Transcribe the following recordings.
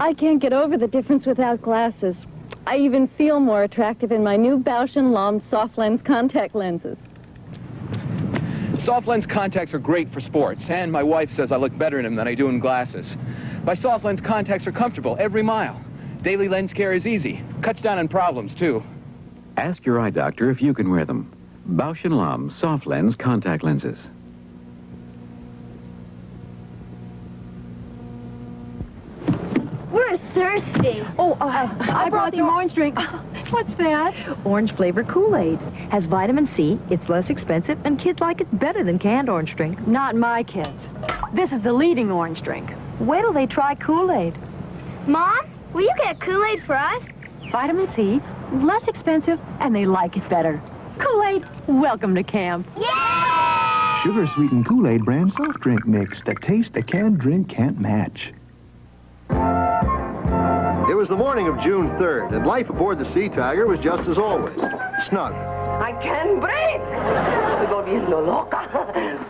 I can't get over the difference without glasses. I even feel more attractive in my new Bausch & Lomb soft lens contact lenses. Soft lens contacts are great for sports, and my wife says I look better in them than I do in glasses. My soft lens contacts are comfortable every mile. Daily lens care is easy. Cuts down on problems, too. Ask your eye doctor if you can wear them. Bausch & Lomb soft lens contact lenses. We're thirsty. Oh, I brought some orange drink. What's that? Orange flavor Kool-Aid. Has vitamin C, it's less expensive, and kids like it better than canned orange drink. Not my kids. This is the leading orange drink. Wait till they try Kool-Aid. Mom, will you get Kool-Aid for us? Vitamin C, less expensive, and they like it better. Kool-Aid, welcome to camp. Yeah! Sugar-sweetened Kool-Aid brand soft drink mix. The taste a canned drink can't match. It was the morning of June 3rd, and life aboard the Sea Tiger was just as always. Snug. I can't breathe. Me volviendo loca.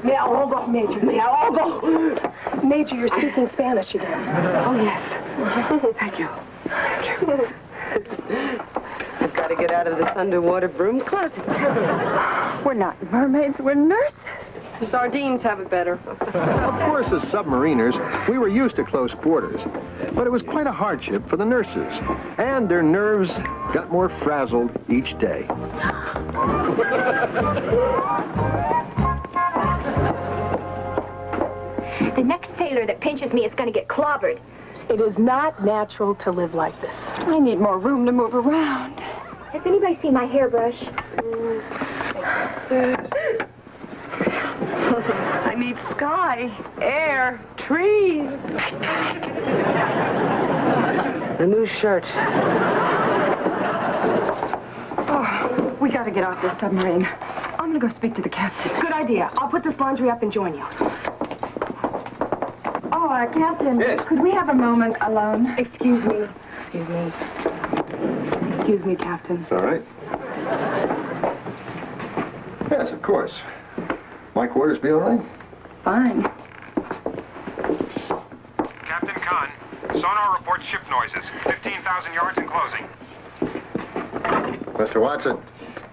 Me ahogo, Major. Me ahogo. Major, you're speaking Spanish again. Oh, yes. Thank you. Thank you. I've got to get out of this underwater broom closet. We're not mermaids, we're nurses. The sardines have it better. Of course, as submariners, we were used to close quarters, but it was quite a hardship for the nurses, and their nerves got more frazzled each day. The next sailor that pinches me is going to get clobbered. It is not natural to live like this. I need more room to move around. Has anybody seen my hairbrush? I need sky, air, trees. The new shirt. Oh, we got to get off this submarine. I'm going to go speak to the captain. Good idea. I'll put this laundry up and join you. Oh, Captain, Yes. Could we have a moment alone? Excuse me. Excuse me. Excuse me, Captain. It's all right. Yes, of course. My quarters be all right? Fine. Captain Khan, sonar reports ship noises. 15,000 yards and closing. Mr. Watson,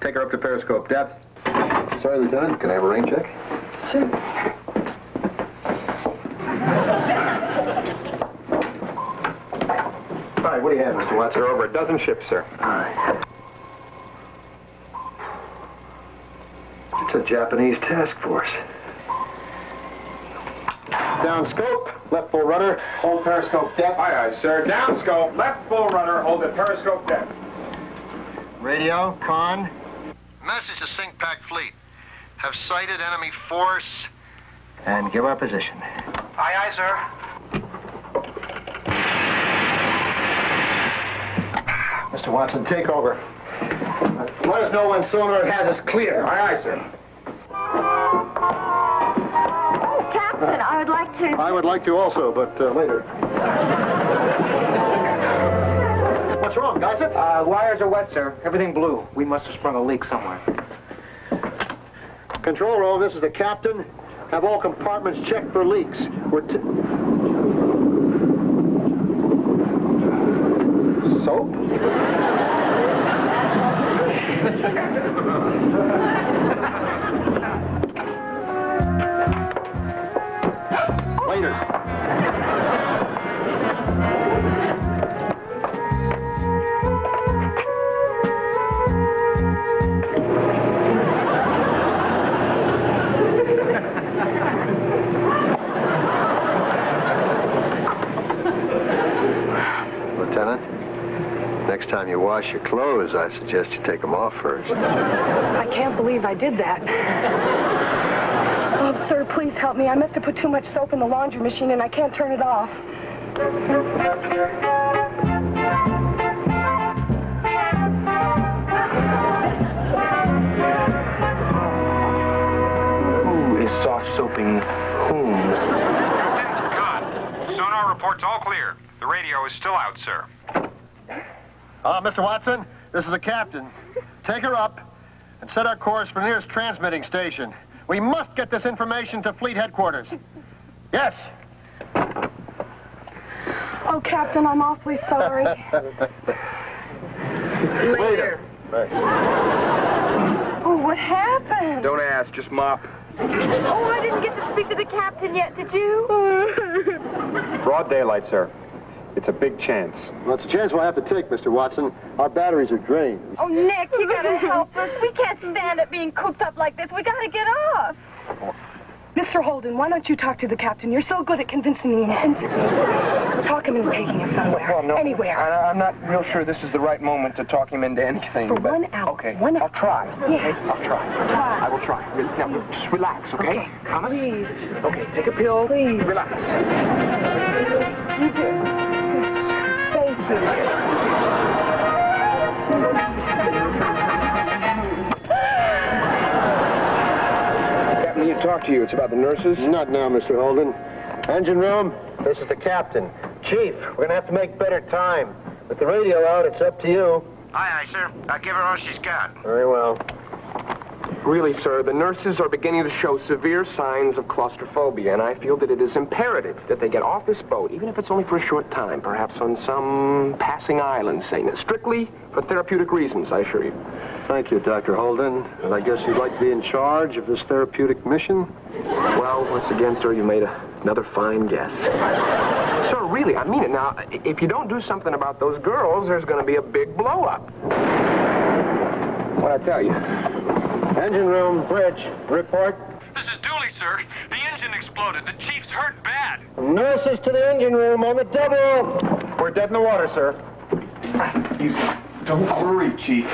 take her up to periscope depth. Sorry, Lieutenant, can I have a rain check? Sure. All right, what do you have, Mr. Watson? There are over a dozen ships, sir. All right. It's a Japanese task force. Down scope, left full rudder, hold periscope depth. Aye, aye, sir. Down scope, left full rudder, hold at periscope depth. Radio, con. Message to Sink Pack Fleet. Have sighted enemy force and give our position. Aye, aye, sir. Mr. Watson, take over. Let us know when sonar has us clear. Aye, aye, sir. Oh, Captain, I would like to... I would like to also, but later. What's wrong, Gossip? Wires are wet, sir. Everything blue. We must have sprung a leak somewhere. Control room, this is the captain. Have all compartments checked for leaks. We're soap? Later. Lieutenant, next time you wash your clothes, I suggest you take them off first. I can't believe I did that. Oh, sir, please help me. I must have put too much soap in the laundry machine and I can't turn it off. Who is soft soaping whom? Captain Khan, sonar reports all clear. The radio is still out, sir. Mr. Watson, this is the captain. Take her up and set our course for the nearest transmitting station. We must get this information to fleet headquarters. Yes. Oh, Captain, I'm awfully sorry. Later. Oh, what happened? Don't ask, just mop. Oh, I didn't get to speak to the captain yet, did you? Broad daylight, sir. It's a big chance. Well, it's a chance we'll have to take, Mr. Watson. Our batteries are drained. Oh, Nick, you gotta help us. We can't stand it being cooped up like this. We gotta get off. Mr. Holden, why don't you talk to the captain? You're so good at convincing the Indians. Talk him into taking us somewhere. Well, no, anywhere. I'm not real sure this is the right moment to talk him into anything. For but 1 hour. Okay, 1 hour. I'll try. Yeah. Okay, I'll try. Try. I will try. Now, just relax, okay? Promise? Please. Okay, take a pill. Please. Relax. You do. Thank you. Captain, need to talk to you. It's about the nurses. Not now, Mr. Holden. Engine room, this is the captain. Chief, we're going to have to make better time. With the radio out, it's up to you. Aye, sir. I'll give her all she's got. Very well. Really, sir, the nurses are beginning to show severe signs of claustrophobia, and I feel that it is imperative that they get off this boat, even if it's only for a short time, perhaps on some passing island, say, strictly for therapeutic reasons, I assure you. Thank you, Dr. Holden. And I guess you'd like to be in charge of this therapeutic mission? Well, once again, sir, you made another fine guess. Sir, really, I mean it. Now, if you don't do something about those girls, there's going to be a big blow-up. What'd I tell you? Engine room, bridge, report. This is Dooley, sir. The engine exploded. The chief's hurt bad. Nurses to the engine room on the double. We're dead in the water, sir. Easy. Don't worry, Chief.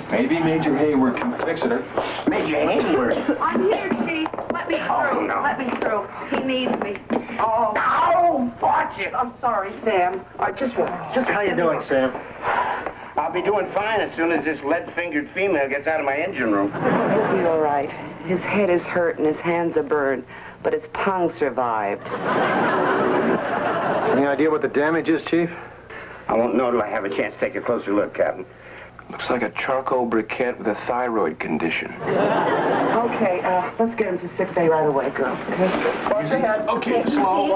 Maybe Major Hayward can fix it. Major Hayward? I'm here, Chief. Let me through. Oh, no. Let me through. He needs me. Oh, ow! Watch it. I'm sorry, Sam. Just how you doing, Sam? I'll be doing fine as soon as this lead-fingered female gets out of my engine room. He'll be all right. His head is hurt and his hands are burned, but his tongue survived. Any idea what the damage is, Chief? I won't know till I have a chance to take a closer look, Captain. Looks like a charcoal briquette with a thyroid condition. Okay, let's get him to sick bay right away, girls. Okay? Watch your head. Okay, slow.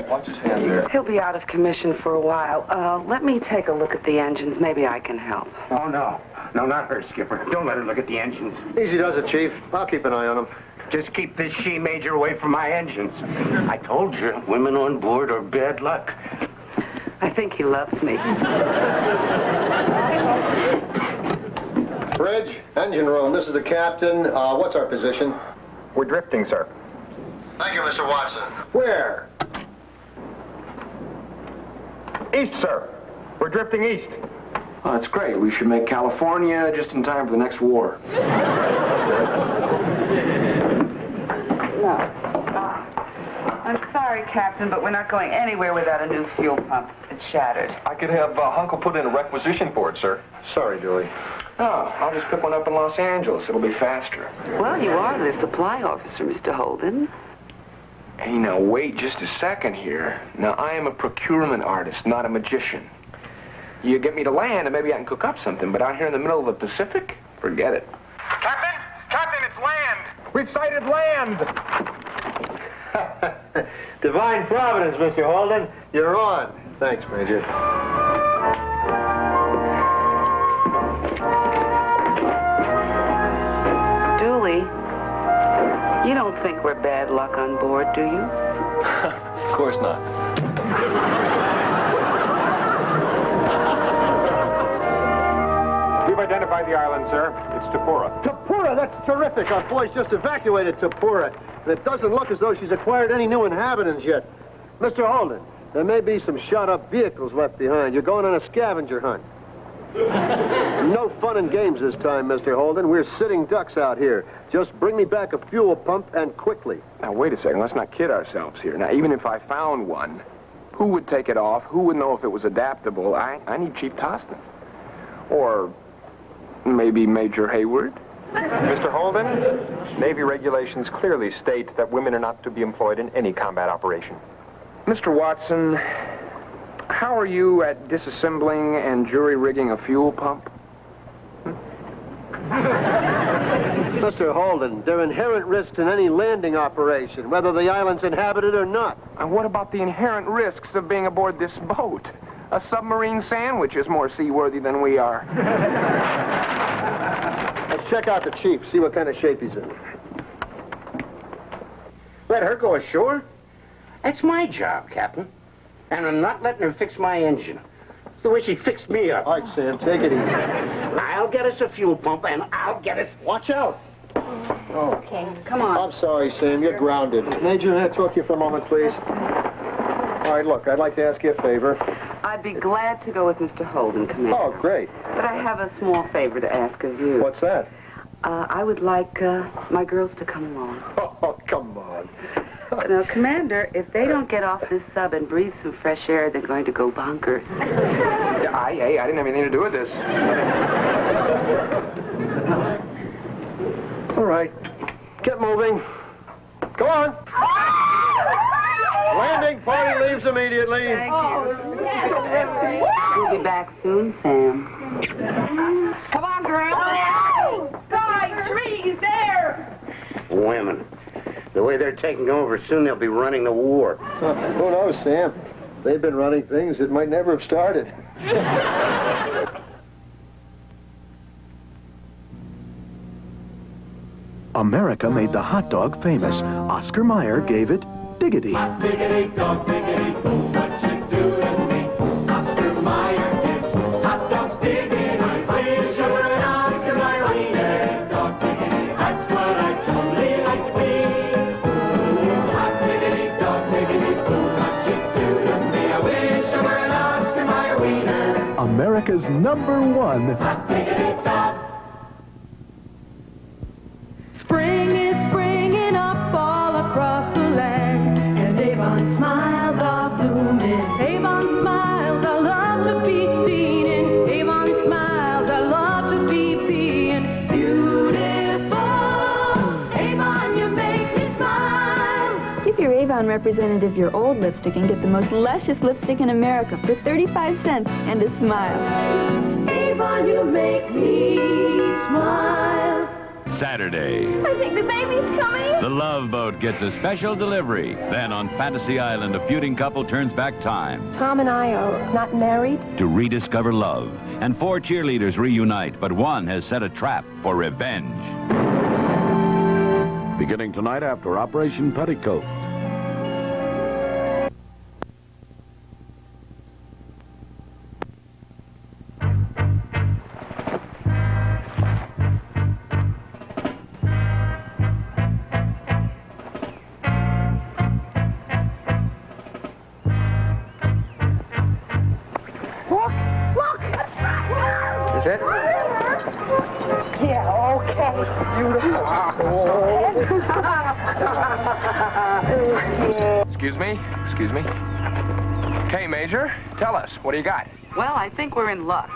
Watch his hands there. He'll be out of commission for a while. Let me take a look at the engines. Maybe I can help. Oh, no. No, not her, Skipper. Don't let her look at the engines. Easy does it, Chief. I'll keep an eye on him. Just keep this she-major away from my engines. I told you, women on board are bad luck. I think he loves me. Bridge, engine room, this is the captain. What's our position? We're drifting, sir. Thank you, Mr. Watson. Where? East, sir. We're drifting east. Oh, that's great. We should make California just in time for the next war. No. I'm sorry, Captain, but we're not going anywhere without a new fuel pump. It's shattered. I could have Hunkel put in a requisition for it, sir. Sorry, Dooley. Oh, I'll just pick one up in Los Angeles. It'll be faster. Well, you are the supply officer, Mr. Holden. Hey, now, wait just a second here. Now, I am a procurement artist, not a magician. You get me to land, and maybe I can cook up something, but out here in the middle of the Pacific, forget it. Captain? Captain, it's land! We've sighted land! Divine Providence, Mr. Holden. You're on. Thanks, Major. Dooley, you don't think we're bad luck on board, do you? Of course not. We've identified the island, sir. It's Tapura. Tapura, that's terrific. Our boys just evacuated Tapura. And it doesn't look as though she's acquired any new inhabitants yet. Mr. Holden, there may be some shot-up vehicles left behind. You're going on a scavenger hunt. No fun and games this time, Mr. Holden. We're sitting ducks out here. Just bring me back a fuel pump, and quickly. Now, wait a second. Let's not kid ourselves here. Now, even if I found one, who would take it off? Who would know if it was adaptable? I need Chief Toston. Or maybe Major Hayward. Mr. Holden, Navy regulations clearly state that women are not to be employed in any combat operation. Mr. Watson, how are you at disassembling and jury-rigging a fuel pump? Mr. Holden, there are inherent risks in any landing operation, whether the island's inhabited or not. And what about the inherent risks of being aboard this boat? A submarine sandwich is more seaworthy than we are. Let's check out the chief, see what kind of shape he's in. Let her go ashore? That's my job, Captain. And I'm not letting her fix my engine. The way she fixed me up. All right, Sam, take it easy. I'll get us a fuel pump, and I'll get us... Watch out. Oh. Okay, come on. I'm sorry, Sam, you're grounded. Major, may I talk to you for a moment, please? All right, look, I'd like to ask you a favor. I'd be glad to go with Mr. Holden, Commander. Oh, great. But I have a small favor to ask of you. What's that? I would like my girls to come along. Oh, come on. Now, Commander, if they don't get off this sub and breathe some fresh air, they're going to go bonkers. Hey, I didn't have anything to do with this. All right. Get moving. Go on. Landing party leaves immediately. Thank you. We'll be back soon, Sam. Come on, girls. Guys, trees, there! Women. The way they're taking over, soon they'll be running the war. Who knows, Sam? They've been running things that might never have started. America made the hot dog famous. Oscar Mayer gave it diggity. Diggity dog, diggity boom, what you do to me? Oscar Mayer gives hot dogs diggity. Honey, sugar, and Oscar Mayer wiener. Dog diggity, that's what I totally like to be. Hot diggity dog, diggity boom, what you do to me? I wish I were an Oscar Mayer wiener. America's #1 hot diggity dog. Spring is springing up all across the land, and Avon smiles are blooming. Avon smiles I love to be seen in. Avon smiles I love to be being beautiful. Avon, you make me smile. Give your Avon representative your old lipstick and get the most luscious lipstick in America for 35 cents and a smile. Avon, you make me smile. Saturday, I think the baby's coming. the Love Boat gets a special delivery. Then on Fantasy Island, a feuding couple turns back time Tom and I are not married. to rediscover love. And 4 cheerleaders reunite, but one has set a trap for revenge. Beginning tonight after Operation Petticoat. Is it? Yeah, okay. Beautiful. Excuse me? Excuse me? Okay, Major, tell us, what do you got? Well, I think we're in luck.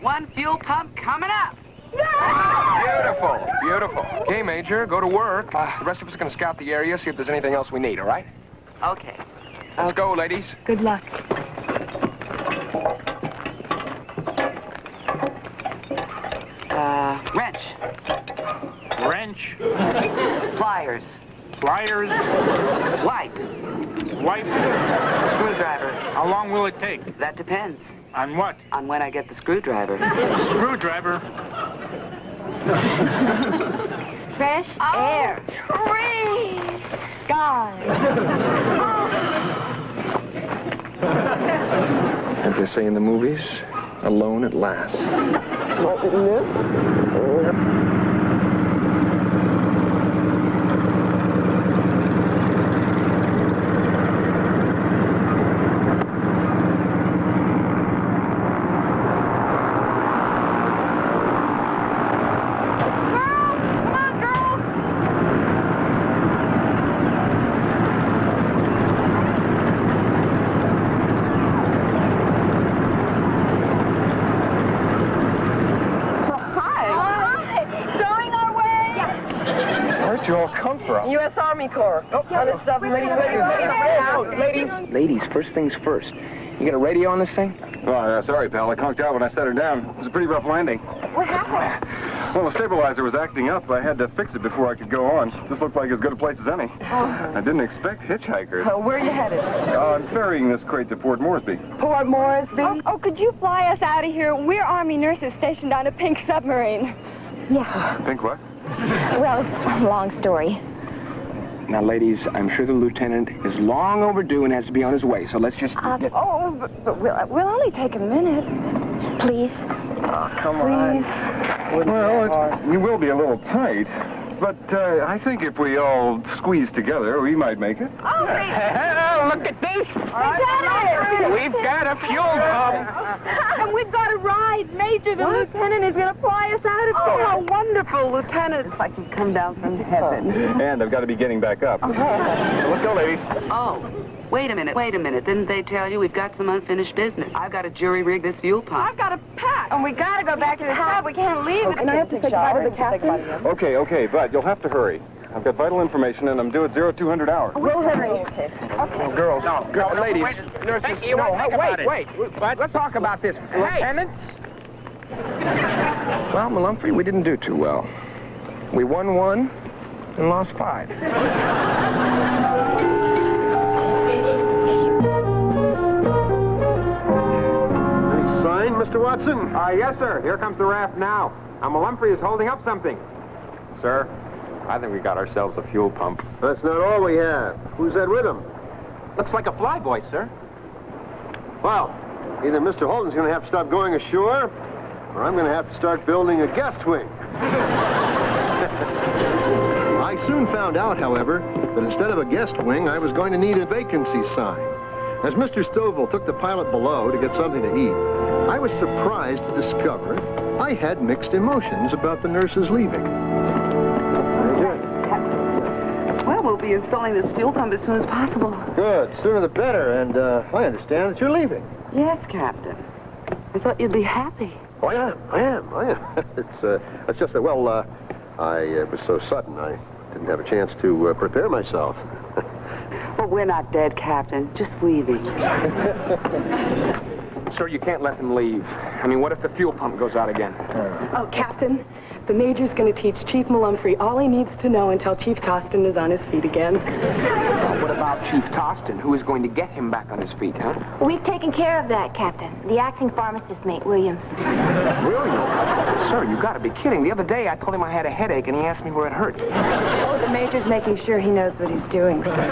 1 fuel pump coming up. Beautiful, beautiful. Okay, Major, go to work. The rest of us are going to scout the area, see if there's anything else we need, all right? Okay. Let's go, ladies. Good luck. Wrench. Wrench. Pliers. Pliers. Wipe. Wipe. Screwdriver. How long will it take? That depends. On what? On when I get the screwdriver. Screwdriver. Fresh air. Trees. Sky. As they say in the movies, alone at last. Where'd you all come from? U.S. Army Corps. Ladies, first things first. You got a radio on this thing? Oh, sorry, pal. I conked out when I set her down. It was a pretty rough landing. What happened? Well, the stabilizer was acting up. I had to fix it before I could go on. This looked like as good a place as any. I didn't expect hitchhikers. Where are you headed? I'm ferrying this crate to Fort Moresby. Port Moresby? Oh, could you fly us out of here? We're Army nurses stationed on a pink submarine. Yeah. Think what? Well, it's a long story. Now, ladies, I'm sure the lieutenant is long overdue and has to be on his way, so let's just... But we'll only take a minute. Please. Oh, come on. Well, you will be a little tight, but I think if we all squeeze together, we might make it. Oh, look at this! Lieutenant! We've got a fuel pump! And we've got a ride. Major, the lieutenant is going to fly us out of here. Oh, how wonderful, Lieutenant. It's like you come down from heaven. And I've got to be getting back up. So let's go, ladies. Oh, wait a minute. Didn't they tell you we've got some unfinished business? I've got to jury rig this fuel pump. I've got to pack. And we got to go back to the shop. We can't leave. And I have to say goodbye to the captain. Okay, but you'll have to hurry. I've got vital information, and I'm due at 0200 hours. We'll hurry. Okay. Girls, ladies, nurses, wait. Let's talk about this. Lieutenants? Well, Malumphry, we didn't do too well. We won 1 and lost 5. Any sign, Mr. Watson? Yes, sir. Here comes the raft now. Now, Malumphry is holding up something. Sir, I think we got ourselves a fuel pump. That's not all we have. Who's that with him? Looks like a flyboy, sir. Well, either Mr. Holden's going to have to stop going ashore, or I'm going to have to start building a guest wing. I soon found out, however, that instead of a guest wing, I was going to need a vacancy sign. As Mr. Stovall took the pilot below to get something to eat, I was surprised to discover I had mixed emotions about the nurses leaving. Well, we'll be installing this fuel pump as soon as possible. Good. Sooner the better. And I understand that you're leaving. Yes, Captain. I thought you'd be happy. Oh, I am. It's just that, well, it was so sudden, I didn't have a chance to prepare myself. Well, we're not dead, Captain. Just leaving. Sir, you can't let them leave. I mean, what if the fuel pump goes out again? Oh, Captain, the Major's going to teach Chief Malumphry all he needs to know until Chief Toston is on his feet again. What about Chief Toston? Who is going to get him back on his feet, huh? We've taken care of that, Captain. The acting pharmacist, mate, Williams. Williams? Sir, you got to be kidding. The other day, I told him I had a headache, and he asked me where it hurt. Oh, the Major's making sure he knows what he's doing, sir.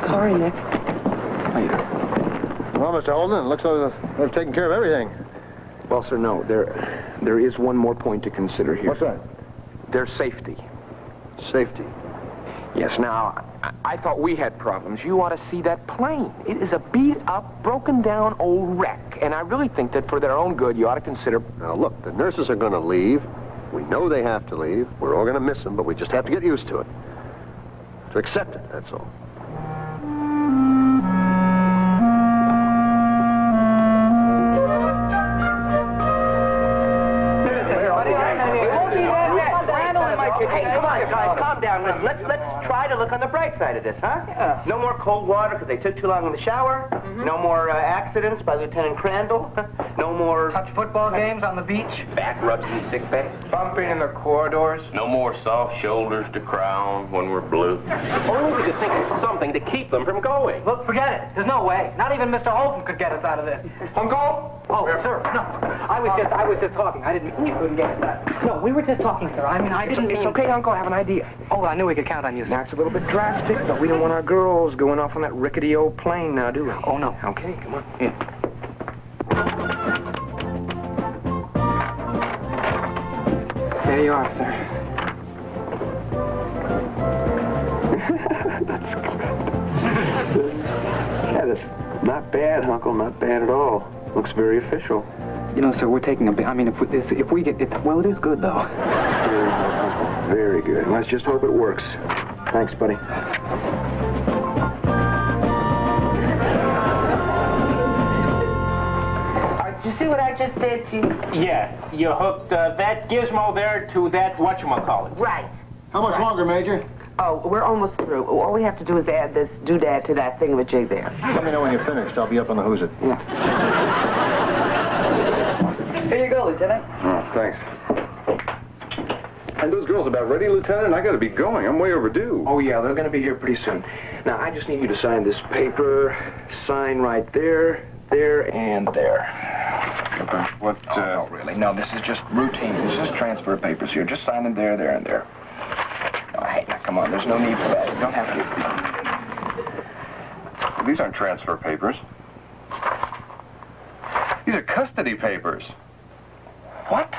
Sorry, Nick. Well, Mr. Holden, it looks like they've taken care of everything. Well, sir, no. There is one more point to consider here. What's that? Their safety. Safety. Yes, now, I thought we had problems. You ought to see that plane. It is a beat-up, broken-down old wreck. And I really think that for their own good, you ought to consider... Now, look, the nurses are going to leave. We know they have to leave. We're all going to miss them, but we just have to get used to it. To accept it, that's all. Hey, come on, guys, calm down. Let's try to look on the bright side of this, huh? Yeah. No more cold water because they took too long in the shower. No more accidents by Lieutenant Crandall. No more... touch football games on the beach. Back rubs in the sick bay. Bumping in the corridors. No more soft shoulders to crown when we're blue. Only we could think of something to keep them from going. Look, forget it. There's no way. Not even Mr. Holden could get us out of this. Uncle? Oh, sir, no. I was just talking. I didn't mean you couldn't get us out. No, we were just talking, sir. I mean, I didn't mean... It's okay, Uncle. I have an idea. Oh, I knew we could count on you, sir. Now, it's a little bit drastic, but we don't want our girls going off on that rickety old plane now, do we? Oh, no. Okay, come on. Here. There you are, sir. That's good. That is not bad, Uncle. Not bad at all. Looks very official. You know, sir, we're taking a bit. I mean, if we get it, well, it is good, though. Very good, Uncle. Very good. Let's just hope it works. Thanks, buddy. Did you see what I just did to you? Yeah, you hooked that gizmo there to that whatchamacallit. Right. How much longer, Major? Oh, we're almost through. All we have to do is add this doodad to that thingamajig there. Let me know when you're finished. I'll be up on the Who's It. Here you go, Lieutenant. Thanks. And those girls about ready, Lieutenant? I gotta be going. I'm way overdue. Oh, yeah, they're going to be here pretty soon. Now, I just need you to sign this paper. Sign right there, there, and there. What, no, really. No, this is just routine. This is transfer papers here. Just sign them there, there, and there. Oh, hey, now, come on. There's no need for that. You don't have to. These aren't transfer papers. These are custody papers. What?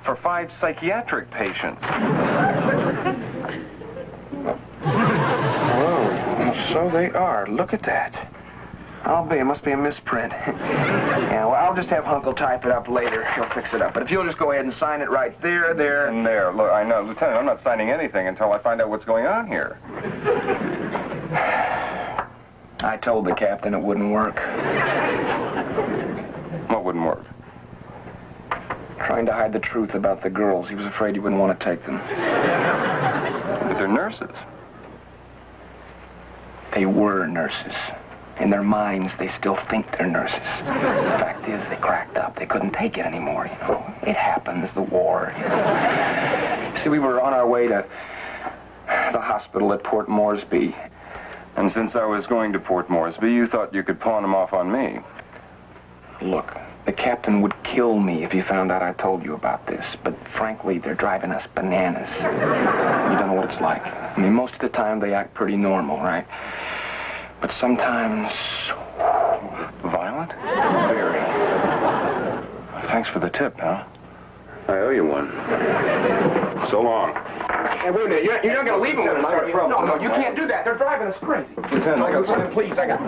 For 5 psychiatric patients. Oh, so they are. Look at that. It must be a misprint. Yeah, well, I'll just have Uncle type it up later. He'll fix it up. But if you'll just go ahead and sign it right there, there, and there. Look, I know, Lieutenant, I'm not signing anything until I find out what's going on here. I told the captain it wouldn't work. What wouldn't work? Trying to hide the truth about the girls. He was afraid you wouldn't want to take them. But they're nurses. They were nurses. In their minds, they still think they're nurses. The fact is, they cracked up. They couldn't take it anymore, you know. It happens, the war, you know. See, we were on our way to the hospital at Port Moresby. And since I was going to Port Moresby, you thought you could pawn them off on me. Look, the captain would kill me if he found out I told you about this. But frankly, they're driving us bananas. You don't know what it's like. I mean, most of the time, they act pretty normal, right? But sometimes... Violent? Very. Thanks for the tip, pal. I owe you one. So long. Hey, wait a minute. You're not going to leave them with us, are you? No, you can't do that. They're driving us crazy. Lieutenant, I got Lieutenant, please, I got...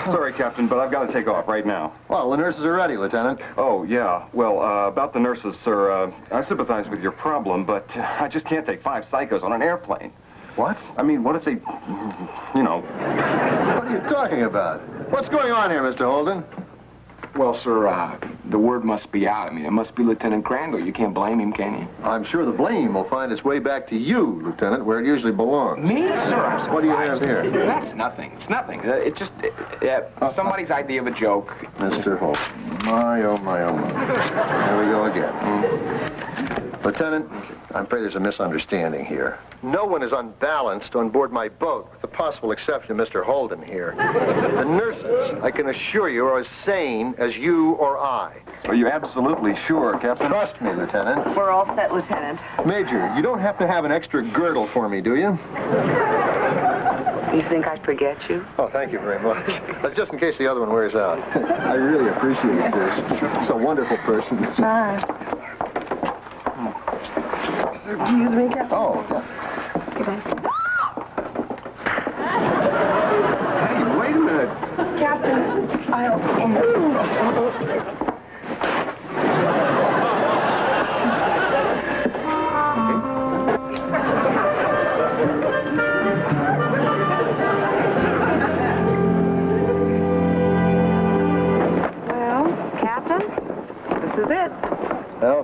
Sorry, Captain, but I've got to take off right now. Well, the nurses are ready, Lieutenant. Oh, yeah. Well, about the nurses, sir, I sympathize with your problem, but I just can't take 5 psychos on an airplane. What? I mean, what if they, you know... What are you talking about? What's going on here, Mr. Holden? Well, sir, the word must be out. I mean, it must be Lieutenant Crandall. You can't blame him, can you? I'm sure the blame will find its way back to you, Lieutenant, where it usually belongs. Me, sir? I'm surprised. What do you have here? That's nothing. It's nothing. It's just somebody's idea of a joke. Mr. Holden. My, oh, my, oh, my. There we go again. Lieutenant, I'm afraid there's a misunderstanding here. No one is unbalanced on board my boat, with the possible exception of Mr. Holden here. The nurses, I can assure you, are as sane as you or I. Are you absolutely sure, Captain? Trust me, Lieutenant. We're all set, Lieutenant. Major, you don't have to have an extra girdle for me, do you? You think I'd forget you? Oh, thank you very much. Just in case the other one wears out. I really appreciate this. It's a wonderful person. Excuse me, Captain. Oh. Hey, wait a minute. Captain, I'll... Well, Captain, this is it. Well,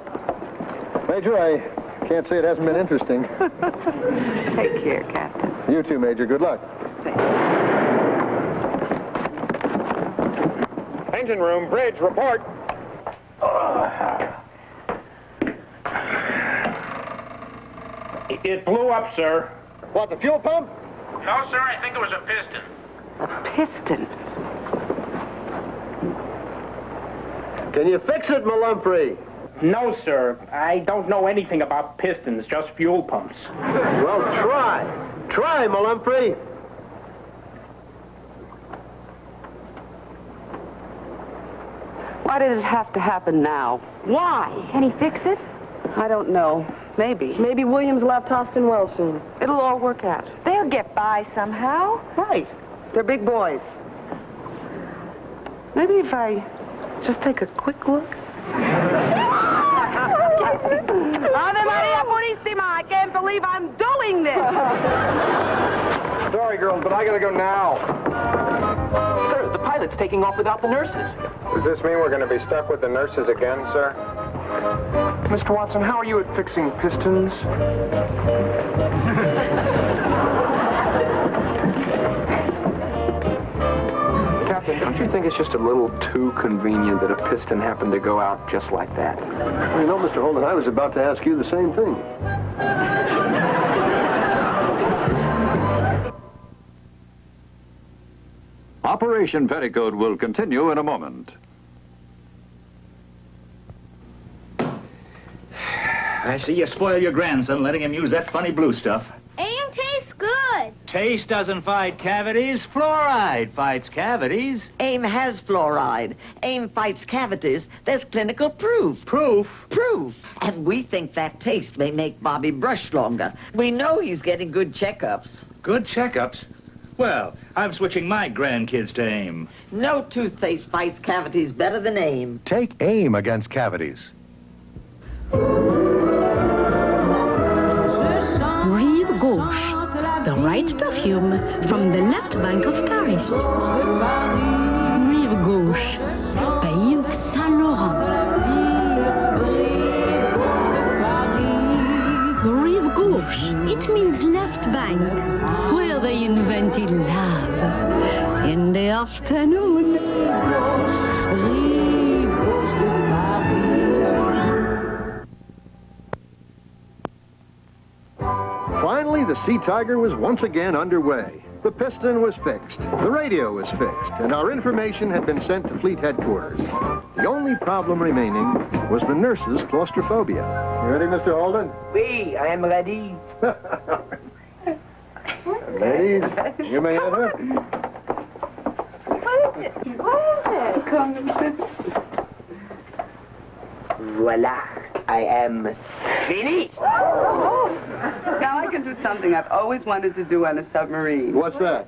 Major, I can't say it hasn't been interesting. Take care, Captain. You too, Major. Good luck. Engine room, bridge, report. It blew up, sir. What, the fuel pump? No, sir, I think it was a piston. A piston? Can you fix it, Malumphrey? No, sir. I don't know anything about pistons, just fuel pumps. Well, try. Try, Malumphrey. Why did it have to happen now? Why? Can he fix it? I don't know. Maybe. Maybe Williams left Austin well soon. It'll all work out. They'll get by somehow. Right. They're big boys. Maybe if I just take a quick look. Ave Maria Purissima! I can't believe I'm doing this! Sorry, girls, but I gotta go now. Sir, the pilot's taking off without the nurses. Does this mean we're going to be stuck with the nurses again, sir? Mr. Watson, how are you at fixing pistons? Captain, don't you you think it's just a little too convenient that a piston happened to go out just like that? Well, you know, Mr. Holden, I was about to ask you the same thing. Operation Petticoat will continue in a moment. I see you spoil your grandson letting him use that funny blue stuff. AIM tastes good. Taste doesn't fight cavities. Fluoride fights cavities. AIM has fluoride. AIM fights cavities. There's clinical proof. Proof? Proof. And we think that taste may make Bobby brush longer. We know he's getting good checkups. Good checkups? Well, I'm switching my grandkids to AIM. No toothpaste fights cavities better than AIM. Take AIM against cavities. Rive Gauche, the right perfume from the left bank of Paris. Rive Gauche, by Yves Saint Laurent. Rive Gauche, it means left bank, where they invented love. In the afternoon, Rive Gauche de Paris. Finally, the Sea Tiger was once again underway. The piston was fixed, the radio was fixed, and our information had been sent to fleet headquarters. The only problem remaining was the nurse's claustrophobia. You ready, Mr. Holden? Oui, I am ready. Ladies, you may enter. Voila, I am finished. Now I can do something I've always wanted to do on a submarine. What's that?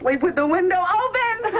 Sleep with the window open!